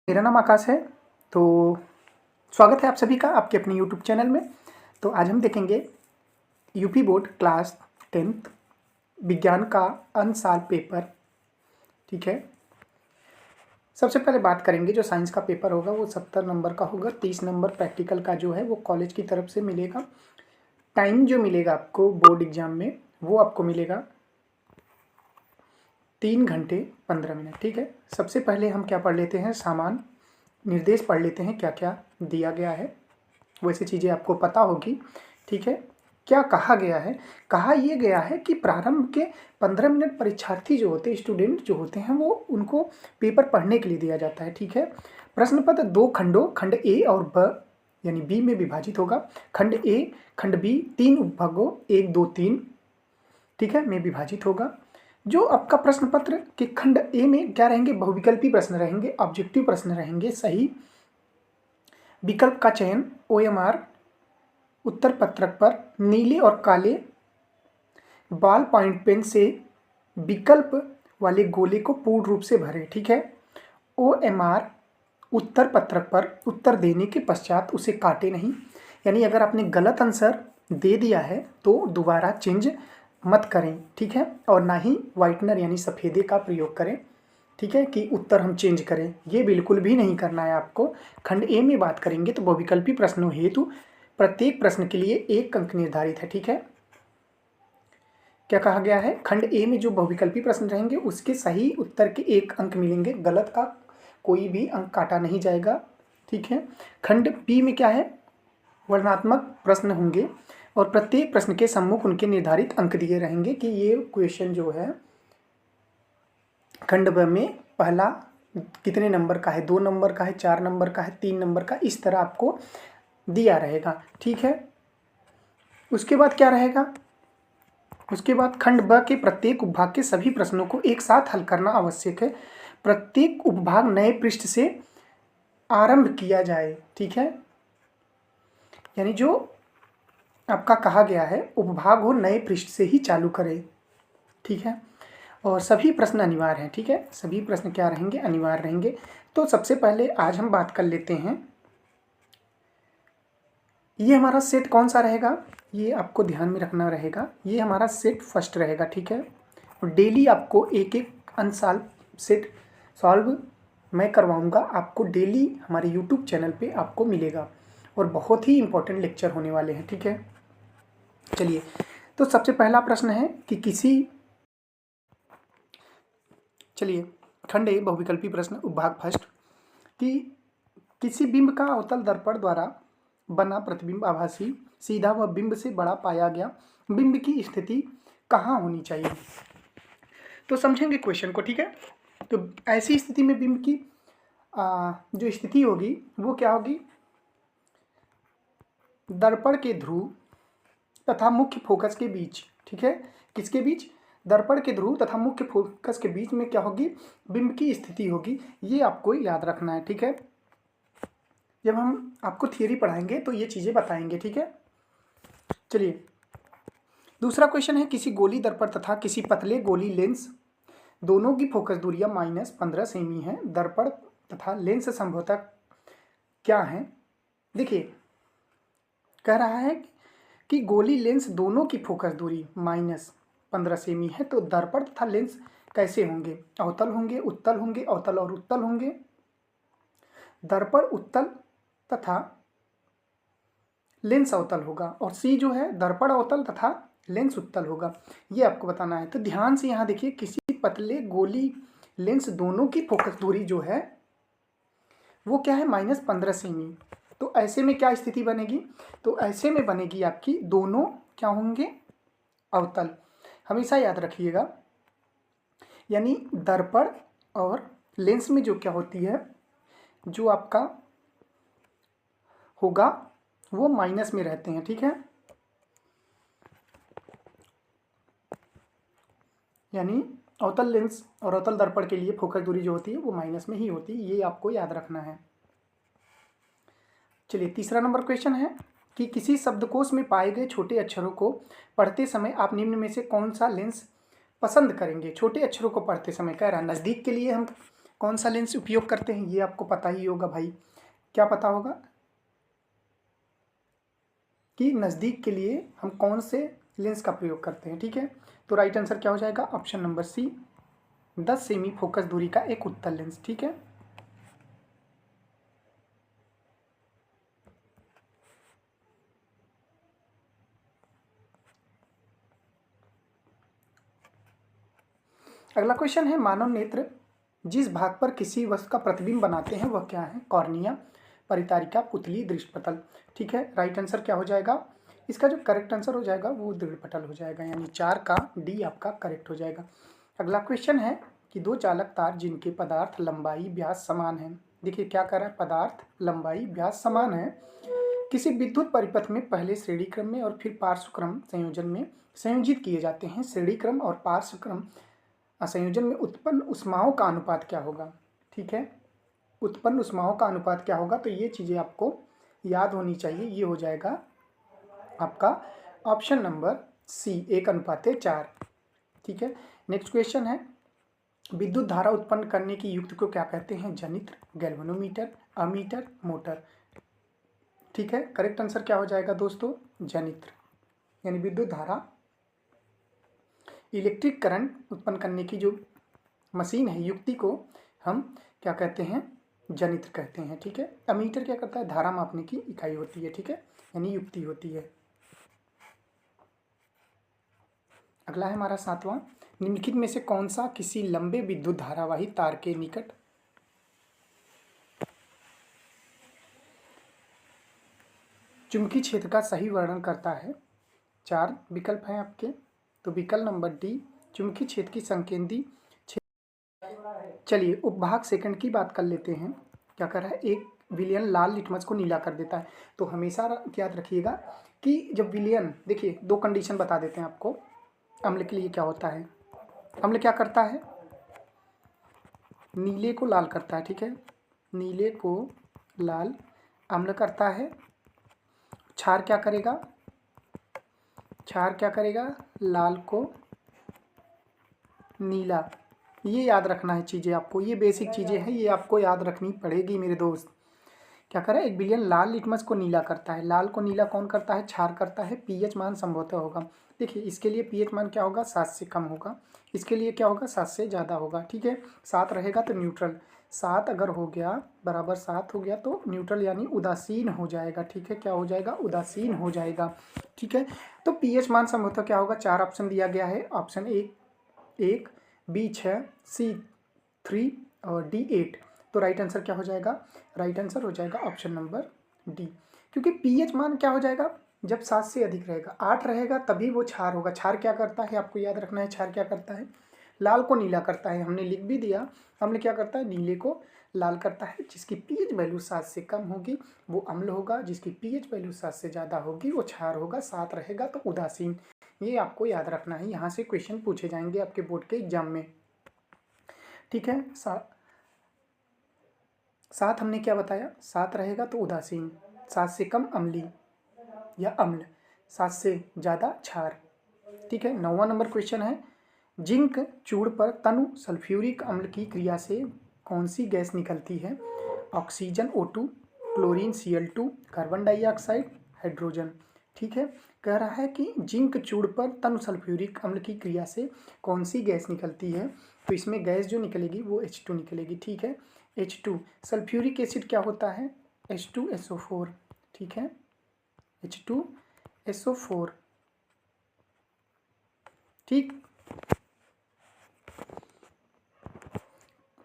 मेरा नाम आकाश है। तो स्वागत है आप सभी का आपके अपने यूट्यूब चैनल में। तो आज हम देखेंगे यूपी बोर्ड क्लास 10th विज्ञान का अंश साल पेपर। ठीक है, सबसे पहले बात करेंगे जो साइंस का पेपर होगा वो 70 नंबर का होगा। 30 नंबर प्रैक्टिकल का जो है वो कॉलेज की तरफ से मिलेगा। टाइम जो मिलेगा आपको बोर्ड एग्जाम में वो आपको मिलेगा 3 घंटे 15 मिनट। ठीक है, सबसे पहले हम क्या पढ़ लेते हैं, सामान्य निर्देश पढ़ लेते हैं क्या क्या दिया गया है। वैसे चीज़ें आपको पता होगी। ठीक है, क्या कहा गया है, कहा यह गया है कि प्रारंभ के 15 मिनट परीक्षार्थी जो होते हैं, स्टूडेंट जो होते हैं, वो उनको पेपर पढ़ने के लिए दिया जाता है। ठीक है, प्रश्न पत्र 2 खंडों खंड ए और ब यानी बी में विभाजित होगा। खंड ए खंड बी 3 उपभागों 1 2 3 ठीक है में विभाजित होगा। जो आपका प्रश्न पत्र के खंड ए में क्या रहेंगे, बहुविकल्पी प्रश्न रहेंगे, ऑब्जेक्टिव प्रश्न रहेंगे, सही विकल्प का चयन, OMR उत्तर पत्रक पर नीले और काले बॉल पॉइंट पेन से विकल्प वाले गोले को पूर्ण रूप से भरें। ठीक है, OMR उत्तर पत्रक पर उत्तर देने के पश्चात उसे काटे नहीं, यानी अगर आपने गलत आंसर दे दिया है तो दोबारा चेंज मत करें। ठीक है, और ना ही वाइटनर यानी सफ़ेदे का प्रयोग करें। ठीक है, कि उत्तर हम चेंज करें, ये बिल्कुल भी नहीं करना है आपको। खंड ए में बात करेंगे तो बहुविकल्पी प्रश्नों हेतु प्रत्येक प्रश्न के लिए 1 अंक निर्धारित है। ठीक है, क्या कहा गया है, खंड ए में जो बहुविकल्पी प्रश्न रहेंगे उसके सही उत्तर के 1 अंक मिलेंगे, गलत का कोई भी अंक काटा नहीं जाएगा। ठीक है, खंड बी में क्या है, वर्णनात्मक प्रश्न होंगे और प्रत्येक प्रश्न के सम्मुख उनके निर्धारित अंक दिए रहेंगे कि ये क्वेश्चन जो है खंड ब में पहला कितने नंबर का है, 2 नंबर का है, 4 नंबर का है, 3 नंबर का, इस तरह आपको दिया रहेगा। ठीक है, उसके बाद क्या रहेगा, उसके बाद खंड ब के प्रत्येक उपभाग के सभी प्रश्नों को एक साथ हल करना आवश्यक है। प्रत्येक उपभाग नए पृष्ठ से आरंभ किया जाए। ठीक है, यानी जो आपका कहा गया है उपभाग हो नए पृष्ठ से ही चालू करें। ठीक है, और सभी प्रश्न अनिवार्य हैं। ठीक है, सभी प्रश्न क्या रहेंगे, अनिवार्य रहेंगे। तो सबसे पहले आज हम बात कर लेते हैं, ये हमारा सेट कौन सा रहेगा, ये आपको ध्यान में रखना रहेगा। ये हमारा सेट फर्स्ट रहेगा। ठीक है, और डेली आपको एक अंशाल सेट सॉल्व मैं करवाऊंगा, आपको डेली हमारे यूट्यूब चैनल पे आपको मिलेगा और बहुत ही इंपॉर्टेंट लेक्चर होने वाले हैं। ठीक है, चलिए, तो सबसे पहला प्रश्न है कि चलिए खंड ए बहुविकल्पी प्रश्न उपभाग फर्स्ट कि किसी बिंब का अवतल दर्पण द्वारा बना प्रतिबिंब आभासी सीधा व बिंब से बड़ा पाया गया बिंब की स्थिति कहाँ होनी चाहिए। तो समझेंगे क्वेश्चन को। ठीक है, तो ऐसी स्थिति में बिंब की जो स्थिति होगी वो क्या होगी, दर्पण के ध्रुव तथा मुख्य फोकस के बीच। ठीक है, किसके बीच, दर्पण के ध्रुव तथा मुख्य फोकस के बीच में क्या होगी, बिंब की स्थिति होगी। ये आपको याद रखना है। ठीक है, जब हम आपको थियरी पढ़ाएंगे तो ये चीज़ें बताएंगे। ठीक है, चलिए दूसरा क्वेश्चन है, किसी गोली दर्पण तथा किसी पतले गोली लेंस दोनों की फोकस दूरियां -15 सेमी है, दर्पण तथा लेंस संभवतः क्या है। देखिए कह रहा है कि गोली लेंस दोनों की फोकस दूरी -15 सेमी है, तो दर्पण तथा लेंस कैसे होंगे, अवतल होंगे, उत्तल होंगे, अवतल और उत्तल होंगे। दर्पण उत्तल तथा लेंस अवतल होगा और सी जो है दर्पण अवतल तथा लेंस उत्तल होगा, ये आपको बताना है। तो ध्यान से यहाँ देखिए, किसी पतले गोली लेंस दोनों की फोकस दूरी जो है वो क्या है, -15 सेमी। तो ऐसे में क्या स्थिति बनेगी, तो ऐसे में बनेगी आपकी दोनों क्या होंगे, अवतल। हमेशा याद रखिएगा, यानी दर्पण और लेंस में जो क्या होती है, जो आपका होगा वो माइनस में रहते हैं। ठीक है, यानी अवतल लेंस और अवतल दर्पण के लिए फोकस दूरी जो होती है वो माइनस में ही होती है, ये आपको याद रखना है। चलिए तीसरा नंबर क्वेश्चन है कि किसी शब्दकोश में पाए गए छोटे अक्षरों को पढ़ते समय आप निम्न में से कौन सा लेंस पसंद करेंगे। छोटे अक्षरों को पढ़ते समय कह रहा है, नज़दीक के लिए हम कौन सा लेंस उपयोग करते हैं ये आपको पता ही होगा भाई। क्या पता होगा कि नज़दीक के लिए हम कौन से लेंस का प्रयोग करते हैं, ठीक है। तो राइट आंसर क्या हो जाएगा, option number C, 10 cm focus दूरी का एक उत्तल लेंस, ठीक है। अगला क्वेश्चन है, मानव नेत्र जिस भाग पर किसी वस्तु का प्रतिबिंब बनाते हैं वह क्या है, कॉर्निया, परितारिका, पुतली, दृष्टिपटल, ठीक है। राइट आंसर क्या हो जाएगा, इसका जो करेक्ट आंसर हो जाएगा वो दृष्टिपटल हो जाएगा, यानी 4 का डी आपका करेक्ट हो जाएगा। अगला क्वेश्चन है कि दो चालक तार जिनके पदार्थ लंबाई व्यास समान है, देखिए क्या कर रहा है, पदार्थ लंबाई व्यास समान है, किसी विद्युत परिपथ में पहले श्रेणी क्रम में और फिर पार्श्वक्रम संयोजन में संयोजित किए जाते हैं। श्रेणी क्रम और पार्श्वक्रम संयोजन में उत्पन्न ऊष्माओं का अनुपात क्या होगा, ठीक है। उत्पन्न ऊष्माओं का अनुपात क्या होगा, तो ये चीज़ें आपको याद होनी चाहिए। ये हो जाएगा आपका ऑप्शन नंबर सी, 1:4, ठीक है। नेक्स्ट क्वेश्चन है, विद्युत धारा उत्पन्न करने की युक्ति को क्या कहते हैं, जनित्र, गैल्वेनोमीटर, अमीटर, मोटर, ठीक है। करेक्ट आंसर क्या हो जाएगा दोस्तों, जनित्र, यानी विद्युत धारा, इलेक्ट्रिक करंट उत्पन्न करने की जो मशीन है, युक्ति को हम क्या कहते हैं, जनित्र कहते हैं, ठीक है। अमीटर क्या करता है, धारा मापने की इकाई होती है, ठीक है, यानी युक्ति होती है। अगला है हमारा 7वां, निम्नलिखित में से कौन सा किसी लंबे विद्युत धारावाही तार के निकट चुंबकीय क्षेत्र का सही वर्णन करता है। 4 विकल्प हैं आपके, तो विकल्प नंबर डी, चुंबकीय क्षेत्र की संकेंद्री। चलिए उपभाग सेकंड की बात कर लेते हैं। क्या कर रहा है, एक विलयन लाल लिटमस को नीला कर देता है। तो हमेशा याद रखिएगा कि जब विलयन, देखिए 2 कंडीशन बता देते हैं आपको। अम्ल के लिए क्या होता है, अम्ल क्या करता है, नीले को लाल करता है, ठीक है, नीले को लाल अम्ल करता है। क्षार क्या करेगा, क्षार क्या करेगा, लाल को नीला। ये याद रखना है चीज़ें आपको, ये बेसिक चीज़ें हैं, ये आपको याद रखनी पड़ेगी मेरे दोस्त। क्या करे, एक विलयन लाल लिटमस को नीला करता है, लाल को नीला कौन करता है, क्षार करता है। पीएच मान संभवतः होगा, देखिए इसके लिए पीएच मान क्या होगा, 7 से कम होगा, इसके लिए क्या होगा, 7 से ज़्यादा होगा, ठीक है। 7 रहेगा तो न्यूट्रल, 7 अगर हो गया बराबर 7 हो गया तो न्यूट्रल यानी उदासीन हो जाएगा, ठीक है। क्या हो जाएगा, उदासीन हो जाएगा, ठीक है। तो पीएच मान संभवतः क्या होगा, 4 ऑप्शन दिया गया है, ऑप्शन एक, बी 6, सी 3 और डी 8। तो राइट आंसर क्या हो जाएगा, राइट आंसर हो जाएगा ऑप्शन नंबर डी, क्योंकि पीएच मान क्या हो जाएगा, जब 7 से अधिक रहेगा, 8 रहेगा तभी वो क्षार होगा। क्षार क्या करता है, आपको याद रखना है, क्षार क्या करता है, लाल को नीला करता है, हमने लिख भी दिया। अम्ल क्या करता है, नीले को लाल करता है। जिसकी पीएच वैल्यू 7 से कम होगी वो अम्ल होगा, जिसकी पीएच वैल्यू 7 से ज़्यादा होगी वो क्षार होगा, 7 रहेगा तो उदासीन। ये आपको याद रखना है, यहाँ से क्वेश्चन पूछे जाएंगे आपके बोर्ड के एग्जाम में, ठीक है। 7 हमने क्या बताया, 7 रहेगा तो उदासीन, 7 से कम अम्ली या अम्ल, 7 से ज़्यादा क्षार, ठीक है। 9वां नंबर क्वेश्चन है, जिंक चूड़ पर तनु सल्फ्यूरिक अम्ल की क्रिया से कौन सी गैस निकलती है, oxygen O2, chlorine Cl2, carbon dioxide, hydrogen, ठीक है। कह रहा है कि जिंक चूड़ पर तनु सल्फ्यूरिक अम्ल की क्रिया से कौन सी गैस निकलती है, तो इसमें गैस जो निकलेगी वो H2 निकलेगी, ठीक है। H2, सल्फ्यूरिक एसिड क्या होता है, H2SO4, ठीक है, H2SO4, ठीक।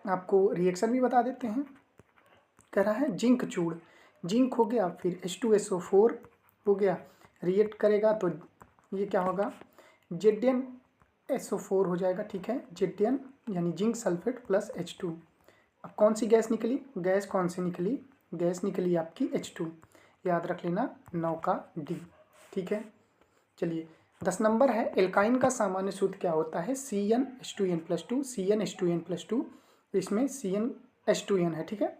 आपको रिएक्शन भी बता देते हैं। कह रहा है जिंक चूड़, जिंक हो गया फिर H2SO4 हो गया, रिएक्ट करेगा तो ये क्या होगा, ZnSO4 हो जाएगा, ठीक है। Zn यानी जिंक सल्फेट प्लस H2। अब कौन सी गैस निकली, गैस कौन सी निकली, गैस निकली आपकी H2, याद रख लेना, 9 का डी, ठीक है। चलिए 10 नंबर है, एल्काइन का सामान्य सूत्र क्या होता है, CnH2n+2, CnH2n+2, इसमें CnH2n है, ठीक है,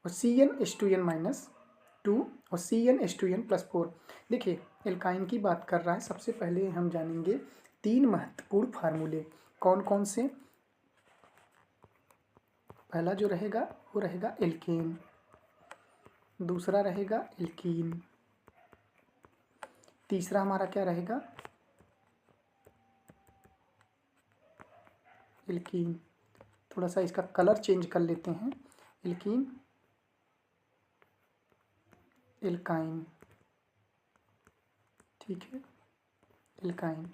और CnH2n-2 और CnH2n+4। देखिए एल्काइन की बात कर रहा है, सबसे पहले हम जानेंगे 3 महत्वपूर्ण फार्मूले, कौन कौन से, पहला जो रहेगा वो रहेगा एल्केन, दूसरा रहेगा एल्कीन, तीसरा हमारा क्या रहेगा एल्कीन। थोड़ा सा इसका कलर चेंज कर लेते हैं, एल्कीन, एल्काइन, ठीक है, एल्काइन।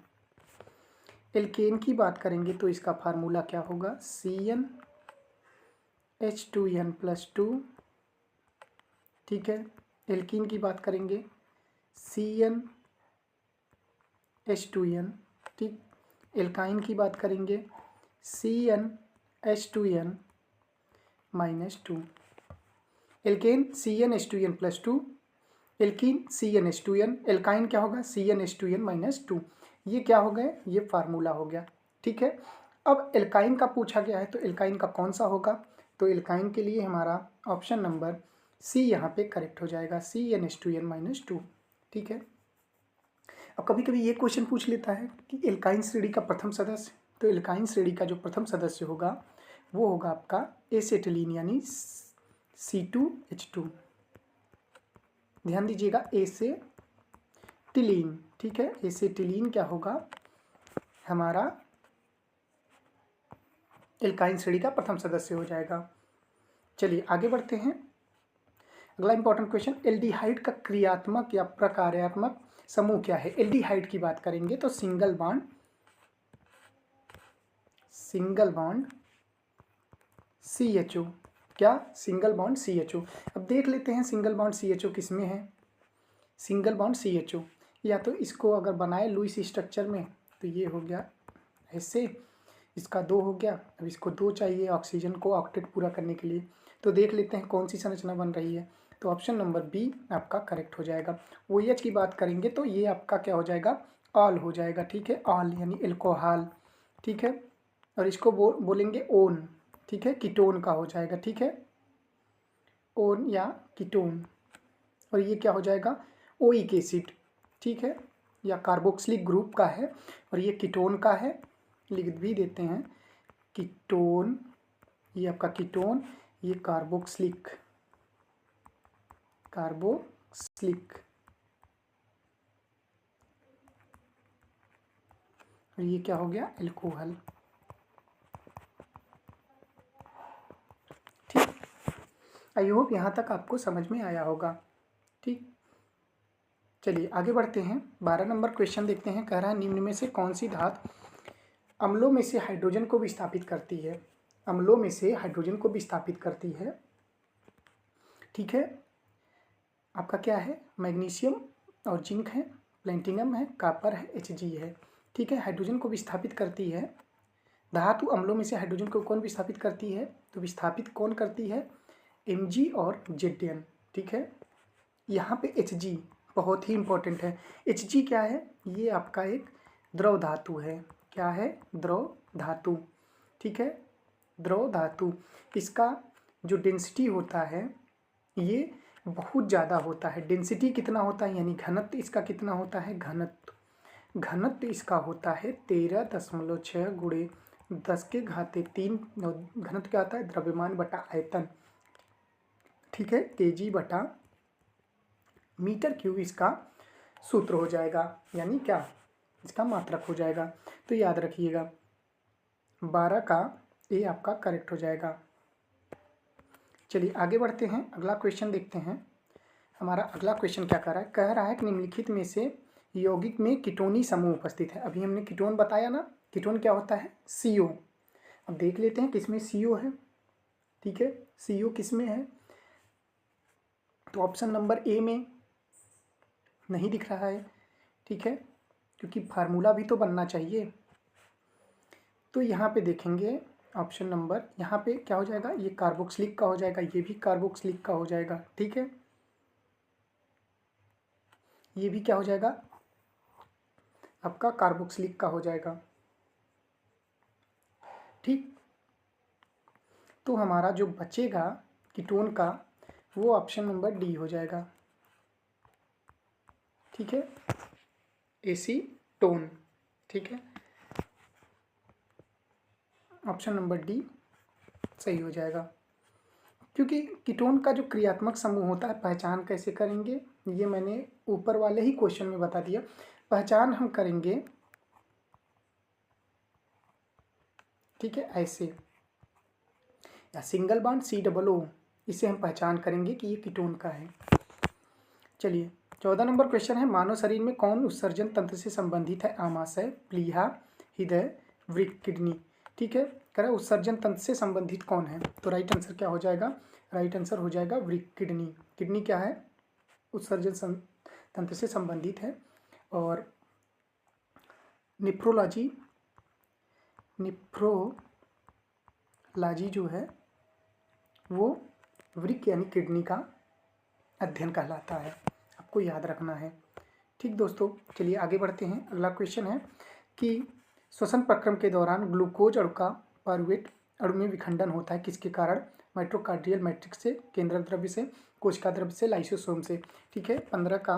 एल्केन की बात करेंगे तो इसका फार्मूला क्या होगा, CnH2n+2, ठीक है। एल्कीन की बात करेंगे CnH2n, ठीक। एल्काइन की बात करेंगे CnH2n-2। Alkene CnH2n+2, alkene CnH2n, alkyne क्या होगा CnH2n-2। ये क्या हो गए, ये फार्मूला हो गया, ठीक है। अब एल्काइन का पूछा गया है तो एल्काइन का कौन सा होगा, तो एल्काइन के लिए हमारा ऑप्शन नंबर सी यहाँ पे करेक्ट हो जाएगा, CnH2n-2, ठीक है। अब कभी कभी ये क्वेश्चन पूछ लेता है कि एल्काइन श्रेणी का प्रथम सदस्य, तो एल्काइन श्रेणी का जो प्रथम सदस्य होगा वो होगा आपका एसेटिलीन यानी C2H2। ध्यान दीजिएगा एसेटिलीन, ठीक है। एसेटिलीन क्या होगा हमारा एल्काइन श्रेणी का प्रथम सदस्य हो जाएगा। चलिए आगे बढ़ते हैं। अगला इंपॉर्टेंट क्वेश्चन, एल्डिहाइड का क्रियात्मक या प्रकार्यात्मक समूह क्या है। एल्डिहाइड की बात करेंगे तो सिंगल बॉन्ड CHO, क्या सिंगल बॉन्ड CHO। अब देख लेते हैं सिंगल बॉन्ड CHO किस में है। सिंगल बॉन्ड CHO या तो इसको अगर बनाए लुईस स्ट्रक्चर में तो ये हो गया ऐसे, इसका 2 हो गया। अब इसको 2 चाहिए ऑक्सीजन को ऑक्टेट पूरा करने के लिए, तो देख लेते हैं कौन सी संरचना बन रही है। तो ऑप्शन नंबर बी आपका करेक्ट हो जाएगा। OH की बात करेंगे तो ये आपका क्या हो जाएगा, ऑल हो जाएगा, ठीक है, ऑल यानी एल्कोहल, ठीक है। और इसको बोलेंगे ओन, ठीक है, कीटोन का हो जाएगा, ठीक है, ओन या कीटोन। और ये क्या हो जाएगा ओइक एसिड, ठीक है, या कार्बोक्सिलिक ग्रुप का है और ये कीटोन का है, लिख भी देते हैं कीटोन, ये आपका कीटोन, ये कार्बोक्सिलिक और ये क्या हो गया एल्कोहल, ठीक। आई होप यहाँ तक आपको समझ में आया होगा, ठीक। चलिए आगे बढ़ते हैं। 12 नंबर क्वेश्चन देखते हैं। कह रहा है निम्न में से कौन सी धातु अम्लों में से हाइड्रोजन को विस्थापित करती है। अम्लों में से हाइड्रोजन को विस्थापित करती है, ठीक है। आपका क्या है, मैग्नीशियम और जिंक है, प्लेटिनम है, कापर है, Hg है, ठीक है। हाइड्रोजन को विस्थापित करती है। धातु अम्लों में से हाइड्रोजन को कौन विस्थापित करती है, तो विस्थापित कौन करती है, Mg और Zn, ठीक है। यहाँ पे Hg बहुत ही इंपॉर्टेंट है। Hg क्या है, ये आपका एक द्रव धातु है। क्या है, द्रव धातु, ठीक है, द्रव धातु। इसका जो डेंसिटी होता है ये बहुत ज़्यादा होता है। डेंसिटी कितना होता है यानी घनत्व इसका कितना होता है, घनत्व इसका होता है 13.6 गुणे 10⁻3। घनत्व क्या होता है, द्रव्यमान बटा आयतन, ठीक है, kg/मीटर क्यूब इसका सूत्र हो जाएगा, यानी क्या इसका मात्रक हो जाएगा। तो याद रखिएगा 12 का ए आपका करेक्ट हो जाएगा। चलिए आगे बढ़ते हैं। अगला क्वेश्चन देखते हैं। हमारा अगला क्वेश्चन क्या कह रहा है कि निम्नलिखित में से यौगिक में कीटोनी समूह उपस्थित है। अभी हमने कीटोन बताया ना, कीटोन क्या होता है, CO। अब देख लेते हैं किसमें CO है, ठीक है, CO किसमें है, तो ऑप्शन नंबर ए में नहीं दिख रहा है, ठीक है, क्योंकि फार्मूला भी तो बनना चाहिए। तो यहाँ पे देखेंगे ऑप्शन नंबर, यहाँ पे क्या हो जाएगा, ये कार्बोक्सिलिक का हो जाएगा, ये भी कार्बोक्सिलिक का हो जाएगा, ठीक है, ये भी क्या हो जाएगा आपका कार्बोक्सिलिक का हो जाएगा, ठीक। तो हमारा जो बचेगा कीटोन का वो ऑप्शन नंबर डी हो जाएगा, ठीक है, एसीटोन, ठीक है, ऑप्शन नंबर डी सही हो जाएगा। क्योंकि कीटोन का जो क्रियात्मक समूह होता है पहचान कैसे करेंगे, ये मैंने ऊपर वाले ही क्वेश्चन में बता दिया। पहचान हम करेंगे, ठीक है, ऐसे, या सिंगल बॉन्ड COO, इसे हम पहचान करेंगे कि ये कीटोन का है। चलिए 14 नंबर क्वेश्चन है, मानव शरीर में कौन उत्सर्जन तंत्र से संबंधित है? आमाशय, प्लीहा, हृदय, वृक्क, किडनी। ठीक है, कह रहा है उत्सर्जन तंत्र से संबंधित कौन है, तो राइट आंसर क्या हो जाएगा? राइट आंसर हो जाएगा वृक्क, किडनी। किडनी क्या है? उत्सर्जन तंत्र से संबंधित है। और निफ्रोलॉजी जो है वो वृक्क यानी किडनी का अध्ययन कहलाता है, आपको याद रखना है। ठीक दोस्तों, चलिए आगे बढ़ते हैं। अगला क्वेश्चन है कि श्वसन प्रक्रम के दौरान ग्लूकोज अणु का पारुवेट अणु में विखंडन होता है किसके कारण? माइटोकॉन्ड्रियल मैट्रिक्स से, केंद्रक द्रव्य से, कोशिका द्रव्य से, लाइसोसोम से। ठीक है, 15 का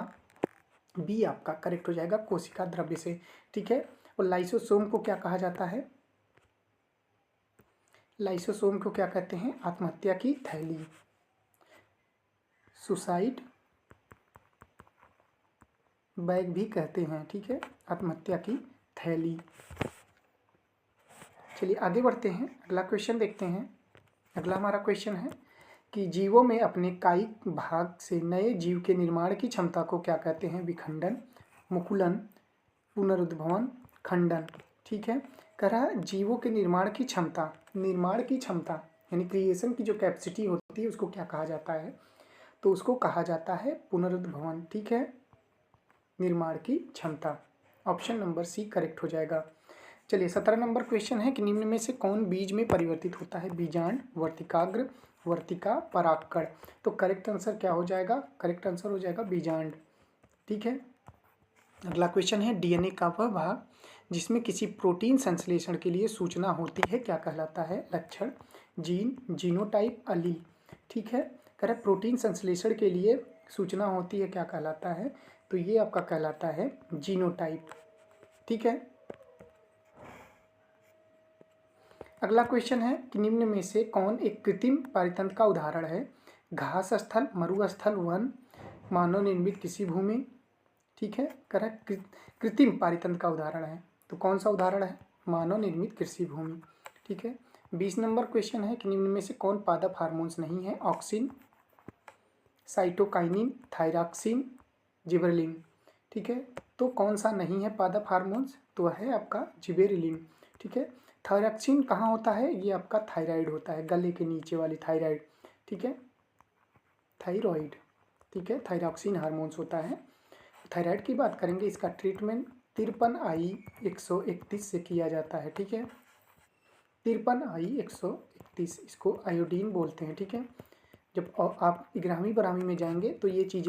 बी आपका करेक्ट हो जाएगा, कोशिका द्रव्य से। ठीक है, और लाइसोसोम को क्या कहा जाता है? लाइसोसोम को क्या कहते हैं? आत्महत्या की थैली, सुसाइड बैग भी कहते हैं। ठीक है, आत्महत्या की थैली। चलिए आगे बढ़ते हैं, अगला क्वेश्चन देखते हैं। अगला हमारा क्वेश्चन है कि जीवों में अपने कायिक भाग से नए जीव के निर्माण की क्षमता को क्या कहते हैं? विखंडन, मुकुलन, पुनरुद्भवन, खंडन। ठीक है, कह रहा है जीवों के निर्माण की क्षमता यानी क्रिएशन की जो कैपेसिटी होती है उसको क्या कहा जाता है? तो उसको कहा जाता है पुनरुद्भवन। ठीक है, निर्माण की क्षमता। ऑप्शन नंबर सी करेक्ट हो जाएगा। चलिए 17 नंबर क्वेश्चन है कि निम्न में से कौन बीज में परिवर्तित होता है? बीजांड, वर्तिकाग्र, वर्तिका, परागकण। तो करेक्ट आंसर क्या हो जाएगा? करेक्ट आंसर हो जाएगा बीजांड। ठीक है, अगला क्वेश्चन है डीएनए का वह भाग जिसमें किसी प्रोटीन संश्लेषण के लिए सूचना होती है क्या कहलाता है? लक्षण, जीन, जीनोटाइप, अलील। ठीक है, कह रहा प्रोटीन संश्लेषण के लिए सूचना होती है क्या कहलाता है? तो ये आपका कहलाता है जीनोटाइप। ठीक है, अगला क्वेश्चन है कि निम्न में से कौन एक कृत्रिम पारितंत्र का उदाहरण है? घास स्थल, मरुस्थल, वन, मानव निर्मित कृषि भूमि। ठीक है, कह रहा है कृत्रिम पारितंत्र का उदाहरण है, तो कौन सा उदाहरण है? मानव निर्मित कृषि भूमि। ठीक है, 20 नंबर क्वेश्चन है कि निम्न में से कौन पादप हार्मोन्स नहीं है? Auxin, cytokinin, thyroxine, gibberellin. ठीक है, तो कौन सा नहीं है पादप हार्मोन्स? तो वह है आपका जिबेरेलिन। ठीक है, थायरॉक्सिन कहाँ होता है? ये आपका थायराइड होता है, गले के नीचे वाली थायराइड। ठीक है, थायराइड। ठीक है, थायरॉक्सिन हार्मोन्स होता है। थायराइड की बात करेंगे, इसका ट्रीटमेंट 53I-131 से किया जाता है। ठीक है, 53I-131, इसको आयोडीन बोलते हैं। ठीक है, जब आप 11वीं 12वीं में जाएंगे तो ये चीज़ें